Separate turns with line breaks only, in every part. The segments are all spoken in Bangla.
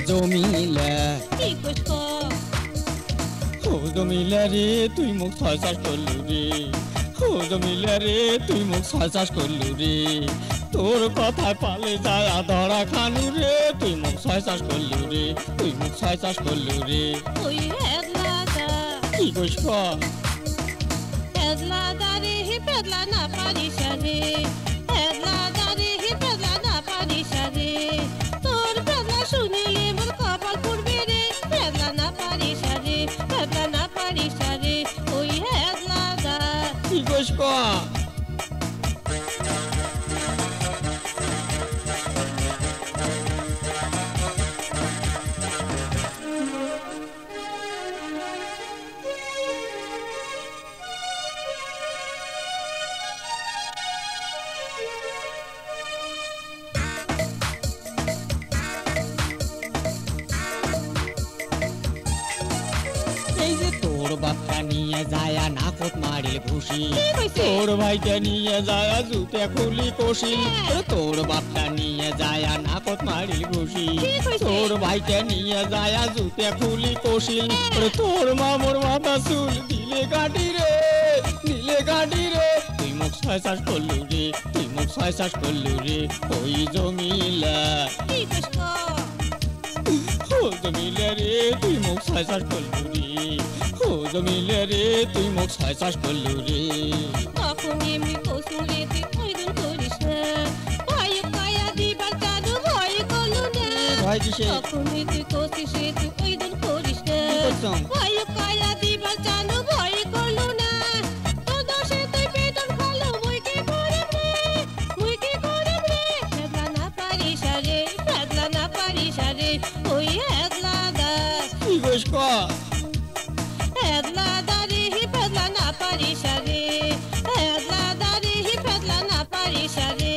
জমিলা
কি কইছ
ও জমিলা রে তুই মুখ ছয় চাষ করলু রে ও জমিলা রে তুই মুখ ছয় চাষ করলু রে তোর কথায় পালে যায় ধরা খানু রে তুই মুখ ছয় চাষ করলু রে তুই মুখ ছয় চাষ করলু রে
ওই হেদলাদা
কি কইস
হেদলাদা রে হি পেদলা না পারিস রে হেদলাদা রে হি পেদলা না পারিস রে তোর পেদলা শুনিলে মোর কপাল পুড়বে রে পেদলা না পারিস রে পেদলা না পারিস রে ওই হেদলাদা
কি কইস এই যে তোর বাপটা নিয়ে যায় নাকত মারিল ঘুষি তোর ভাইটা নিয়ে যায় জুতে খুলি কষিল তোর বাপটা নিয়ে যায় নাকত মারিল ঘুষি তোর ভাইটা নিয়ে যায় জুতে খুলি কষিল তোর মামুর মাথা চুল দিলে কাটি রে তুই মুখ ছয় চাষ করলু রে তুই মুখ ছয় চাষ করলু রে ওই জমিলা
কি কইছ
ও জমিলা রে তুই মুখ ছয় চাষ করলু রে ও জমিলা রে তুই মুখ ছয় চাষ করলু রে
তখন এমনি কসুরে তুই ওইদিন করিস না ভয় কায়া দিবার জাদু ভয় করলু না
ভয় কিসে
তখন তুই কসিস তুই ওইদিন করিস না
করছম?
ভয় কায়া দিবার জাদু ভয় করলু না তো দোষে তুই বেতন খালো মুই কি করব রে ফেদলা না পারিস রে ওই হেদলাদা
কি কইস
হেদলাদা রে হি ফেদলা না পারিস রে হেদলাদা রে হি ফেদলা না পারিস রে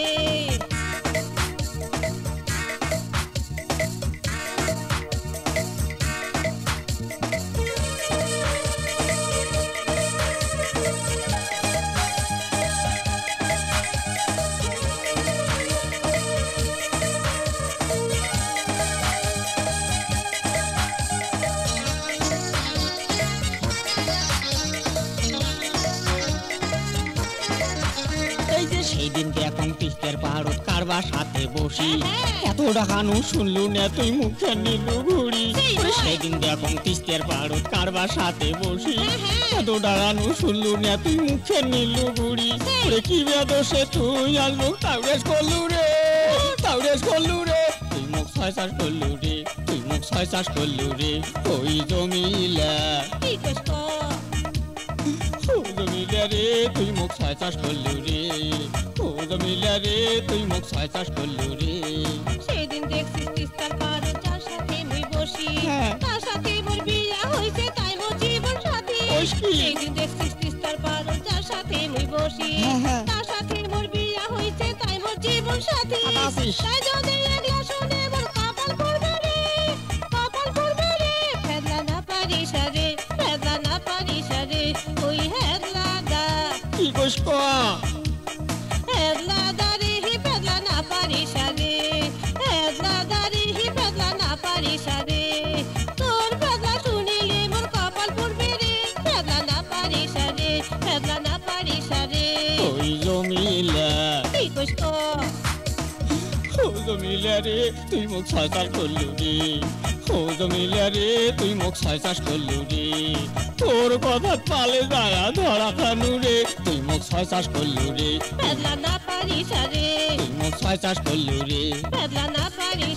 এই যে সেই দিন এখন তিস্তের পাহাড়ত কারবার সাথে বসি এত ডাকানু শুনলু না তুই মুখে নিলু ঘুরি সেই দিন এখন তিস্তের পাহাড়ত কারবার সাথে বসি এত ডাকানু শুনলু না তুই মুখে নিলু ঘুরি কি বেদোষে তুই আসবো তাউরেস করলু রে তুই মুখ ছয় চাষ করলু রে তুই মুখ ছয় চাষ করলু রে ওই জমিলা
কি কইছ
ও জমিলা রে তুই মুখ ছয় চাষ করলু রে ও জমিলা রে তুই মুখ ছয় চাষ করলু রে
সেদিন দেখছিস তিস্তার পার যার সাথে মুই বসি
হ্যাঁ।
তার সাথে মোর বিয়া হইছে তাই মোর জীবন সাথী
কইস কি?
সেদিন দেখছিস তিস্তার পার যার সাথে মুই বসি
হ্যাঁ।
তার সাথে মোর বিয়া হইছে তাই মোর জীবন সাথী
আছিস।
তাই যদি একলা শুনে মোর কপাল পড়বে রে ফেদলা না পারিস রে ওই হেদলাদা
কি কইস
হেদলাদা রে হি ফেদলা না পারিস রে হেদলাদা রে হি ফেদলা না পারিস রে তোর ফেদলা শুনিলে মোর কপাল পড়বে রে ফেদলা না পারিস রে
ওই জমিলা
কি কইছ
ও জমিলা রে তুই মুখ ছয় চাষ করলু রে ও জমিলা রে তুই মুখ ছয় চাষ করলু রে তোর কথা পালে যায় ধরা খানু রে তুই মুখ ছয় চাষ করলু রে
ফেদলা না পারিস রে
তুই মুখ ছয় চাষ করলু রে
ফেদলা না পারিস